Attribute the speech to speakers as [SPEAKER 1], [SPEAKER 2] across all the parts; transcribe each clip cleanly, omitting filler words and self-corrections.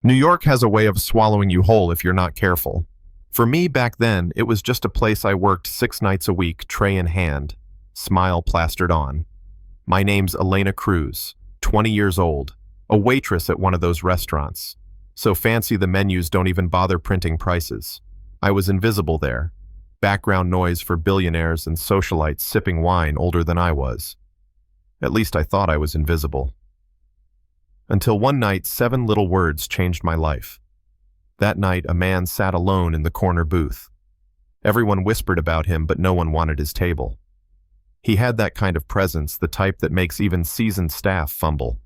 [SPEAKER 1] New York has a way of swallowing you whole if you're not careful. For me, back then, it was just a place I worked 6 nights a week, tray in hand, smile plastered on. My name's Elena Cruz, 20 years old, a waitress at one of those restaurants. So fancy the menus don't even bother printing prices. I was invisible there. Background noise for billionaires and socialites sipping wine older than I was. At least I thought I was invisible. Until one night, 7 little words changed my life. That night, a man sat alone in the corner booth. Everyone whispered about him, but no one wanted his table. He had that kind of presence, the type that makes even seasoned staff fumble.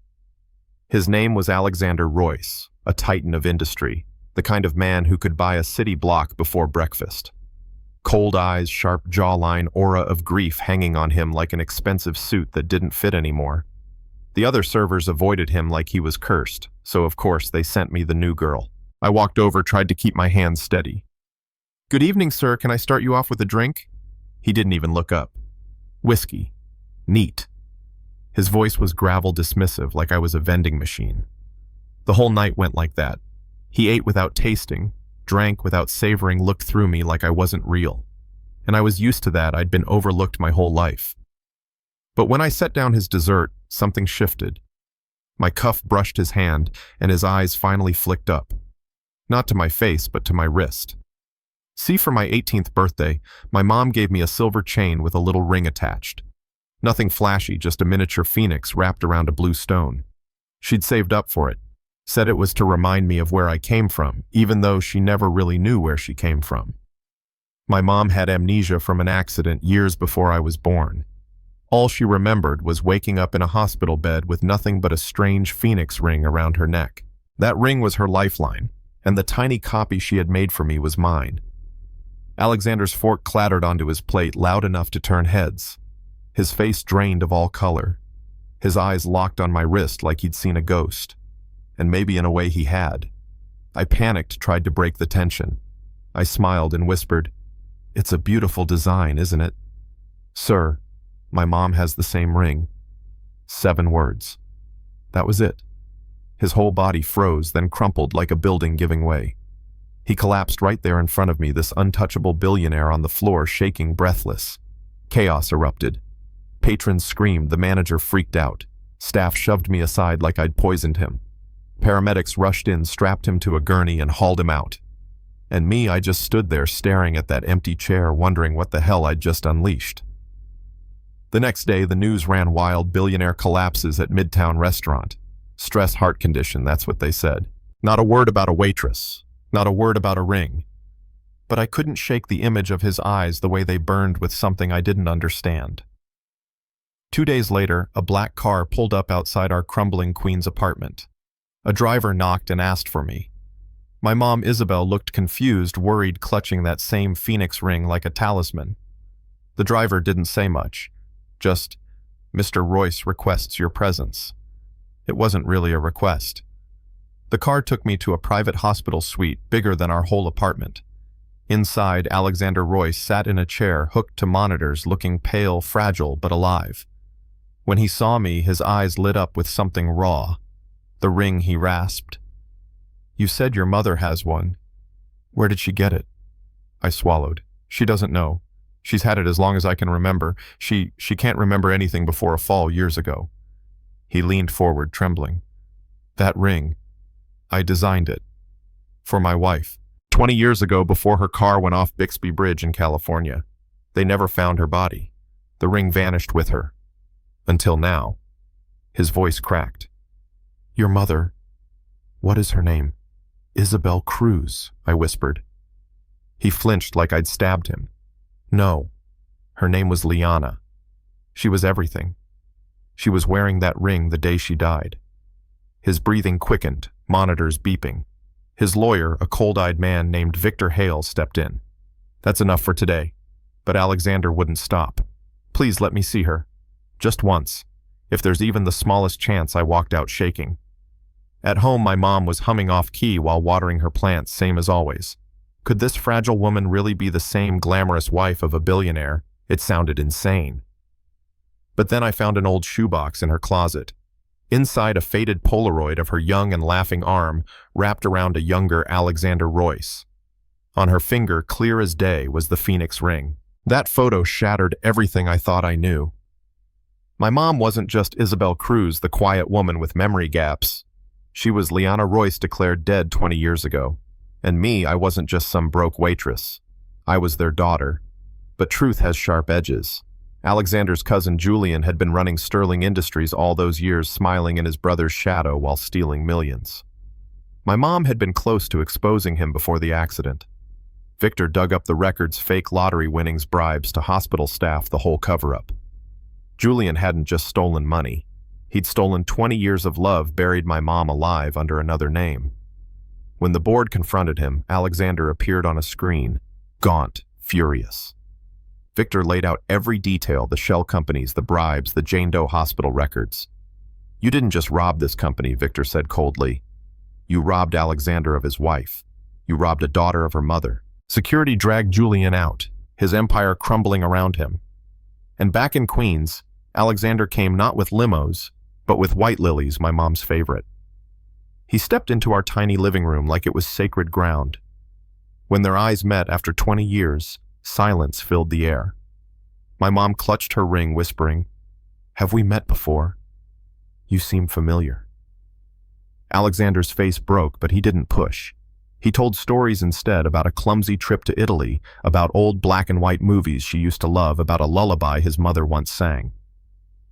[SPEAKER 1] His name was Alexander Royce, a titan of industry, the kind of man who could buy a city block before breakfast. Cold eyes, sharp jawline, aura of grief hanging on him like an expensive suit that didn't fit anymore. The other servers avoided him like he was cursed, so of course they sent me the new girl. I walked over, tried to keep my hands steady. "Good evening, sir. Can I start you off with a drink?" He didn't even look up. "Whiskey. Neat." His voice was gravel dismissive, like I was a vending machine. The whole night went like that. He ate without tasting, drank without savoring, looked through me like I wasn't real. And I was used to that. I'd been overlooked my whole life. But when I set down his dessert, something shifted. My cuff brushed his hand, and his eyes finally flicked up. Not to my face, but to my wrist. See, for my 18th birthday, my mom gave me a silver chain with a little ring attached. Nothing flashy, just a miniature phoenix wrapped around a blue stone. She'd saved up for it, said it was to remind me of where I came from, even though she never really knew where she came from. My mom had amnesia from an accident years before I was born. All she remembered was waking up in a hospital bed with nothing but a strange phoenix ring around her neck. That ring was her lifeline, and the tiny copy she had made for me was mine. Alexander's fork clattered onto his plate loud enough to turn heads. His face drained of all color. His eyes locked on my wrist like he'd seen a ghost. And maybe in a way he had. I panicked, tried to break the tension. I smiled and whispered, "It's a beautiful design, isn't it?" "Sir, my mom has the same ring." 7 words. That was it. His whole body froze, then crumpled like a building giving way. He collapsed right there in front of me, this untouchable billionaire on the floor, shaking, breathless. Chaos erupted. Patrons screamed, the manager freaked out. Staff shoved me aside like I'd poisoned him. Paramedics rushed in, strapped him to a gurney, and hauled him out. And me, I just stood there staring at that empty chair, wondering what the hell I'd just unleashed. The next day, the news ran wild: billionaire collapses at Midtown restaurant. Stress, heart condition, that's what they said. Not a word about a waitress. Not a word about a ring. But I couldn't shake the image of his eyes, the way they burned with something I didn't understand. 2 days later, a black car pulled up outside our crumbling Queens apartment. A driver knocked and asked for me. My mom, Isabel, looked confused, worried, clutching that same phoenix ring like a talisman. The driver didn't say much. Just, "Mr. Royce requests your presence." It wasn't really a request. The car took me to a private hospital suite, bigger than our whole apartment. Inside, Alexander Royce sat in a chair hooked to monitors, looking pale, fragile, but alive. When he saw me, his eyes lit up with something raw. The ring, he rasped. "You said your mother has one. Where did she get it?" I swallowed. "She doesn't know. She's had it as long as I can remember. She can't remember anything before a fall years ago." He leaned forward, trembling. "That ring, I designed it. For my wife. 20 years ago, before her car went off Bixby Bridge in California. They never found her body. The ring vanished with her. Until now." His voice cracked. "Your mother, what is her name?" "Isabel Cruz," I whispered. He flinched like I'd stabbed him. "No, her name was Liana. She was everything. She was wearing that ring the day she died." His breathing quickened, monitors beeping. His lawyer, a cold-eyed man named Victor Hale, stepped in. "That's enough for today." But Alexander wouldn't stop. "Please let me see her. Just once. If there's even the smallest chance." I walked out shaking. At home, my mom was humming off-key while watering her plants, same as always. Could this fragile woman really be the same glamorous wife of a billionaire? It sounded insane. But then I found an old shoebox in her closet. Inside, a faded Polaroid of her young and laughing arm wrapped around a younger Alexander Royce. On her finger, clear as day, was the Phoenix ring. That photo shattered everything I thought I knew. My mom wasn't just Isabel Cruz, the quiet woman with memory gaps. She was Liana Royce, declared dead 20 years ago. And me, I wasn't just some broke waitress. I was their daughter. But truth has sharp edges. Alexander's cousin Julian had been running Sterling Industries all those years, smiling in his brother's shadow while stealing millions. My mom had been close to exposing him before the accident. Victor dug up the records, fake lottery winnings, bribes to hospital staff, the whole cover-up. Julian hadn't just stolen money. He'd stolen 20 years of love, buried my mom alive under another name. When the board confronted him, Alexander appeared on a screen, gaunt, furious. Victor laid out every detail, the shell companies, the bribes, the Jane Doe hospital records. "You didn't just rob this company," Victor said coldly. "You robbed Alexander of his wife. You robbed a daughter of her mother." Security dragged Julian out, his empire crumbling around him. And back in Queens, Alexander came not with limos, but with white lilies, my mom's favorite. He stepped into our tiny living room like it was sacred ground. When their eyes met after 20 years, silence filled the air. My mom clutched her ring, whispering, "Have we met before? You seem familiar." Alexander's face broke, but he didn't push. He told stories instead, about a clumsy trip to Italy, about old black and white movies she used to love, about a lullaby his mother once sang.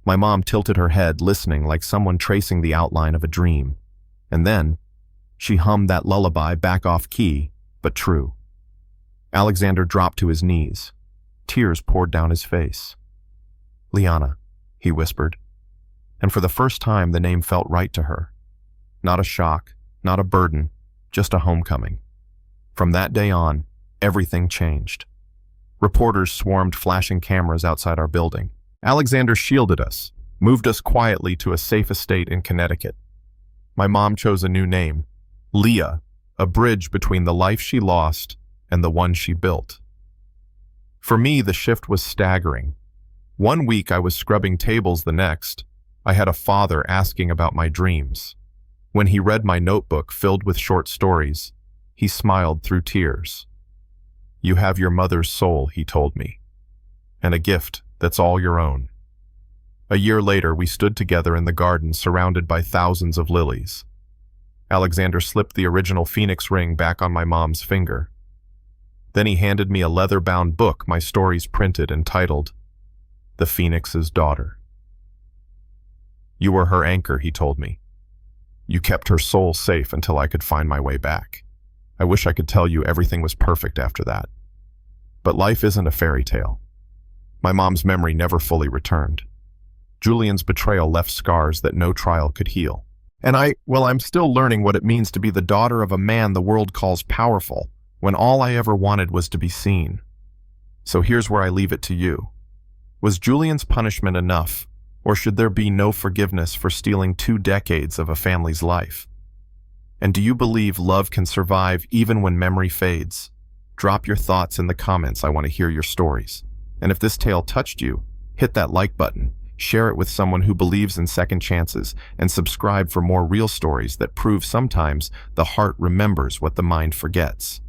[SPEAKER 1] My mom tilted her head, listening like someone tracing the outline of a dream. And then, she hummed that lullaby, back off key, but true. Alexander dropped to his knees. Tears poured down his face. "Liana," he whispered. And for the first time, the name felt right to her. Not a shock, not a burden, just a homecoming. From that day on, everything changed. Reporters swarmed, flashing cameras outside our building. Alexander shielded us, moved us quietly to a safe estate in Connecticut. My mom chose a new name, Leah, a bridge between the life she lost and the one she built. For me, the shift was staggering. One week I was scrubbing tables, the next, I had a father asking about my dreams. When he read my notebook filled with short stories, he smiled through tears. "You have your mother's soul," he told me, "and a gift that's all your own." A year later, we stood together in the garden, surrounded by thousands of lilies. Alexander slipped the original Phoenix ring back on my mom's finger. Then he handed me a leather-bound book, my stories printed and titled, "The Phoenix's Daughter." "You were her anchor," he told me. "You kept her soul safe until I could find my way back. I wish I could tell you everything was perfect after that. But life isn't a fairy tale." My mom's memory never fully returned. Julian's betrayal left scars that no trial could heal. And I'm still learning what it means to be the daughter of a man the world calls powerful, when all I ever wanted was to be seen. So here's where I leave it to you. Was Julian's punishment enough, or should there be no forgiveness for stealing 2 decades of a family's life? And do you believe love can survive even when memory fades? Drop your thoughts in the comments. I want to hear your stories. And if this tale touched you, hit that like button, share it with someone who believes in second chances, and subscribe for more real stories that prove sometimes the heart remembers what the mind forgets.